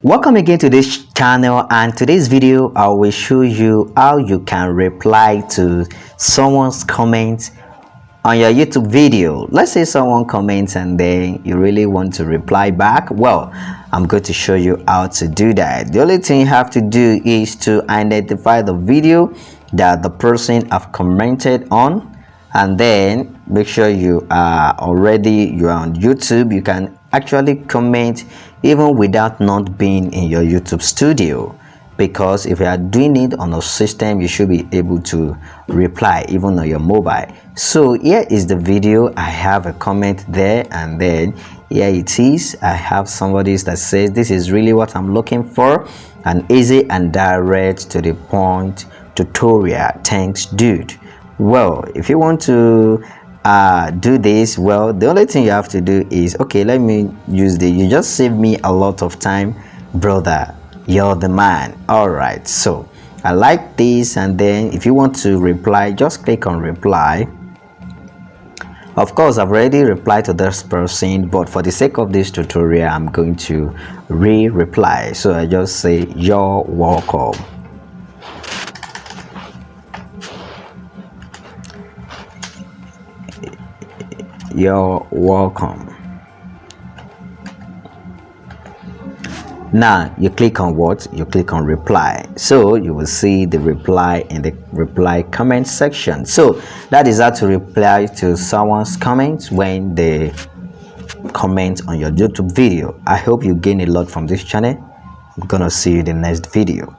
Welcome again to this channel, and today's video I will show you how you can reply to someone's comment on your YouTube video. Let's say someone comments and then you really want to reply back. Well, I'm going to show you how to do that. The only thing you have to do is to identify the video that the person have commented on, and then make sure you are on YouTube. You can actually comment even without not being in your YouTube studio, because if you are doing it on a system, you should be able to reply even on your mobile. So here is the video. I have a comment there, and then here it is. I have somebody that says this is really what I'm looking for, an easy and direct to the point tutorial. Thanks, dude. Well, if you want to do this, well, the only thing you have to do is, okay, let me use you just save me a lot of time, brother. You're the man. All right, so I like this. And then if you want to reply, just click on reply. Of course, I've already replied to this person, but for the sake of this tutorial, I'm going to reply. So I just say you're welcome. You're welcome. Now you click on what? You click on reply. So you will see the reply in the reply comment section. So that is how to reply to someone's comments when they comment on your YouTube video. I hope you gain a lot from this channel. I'm gonna see you in the next video.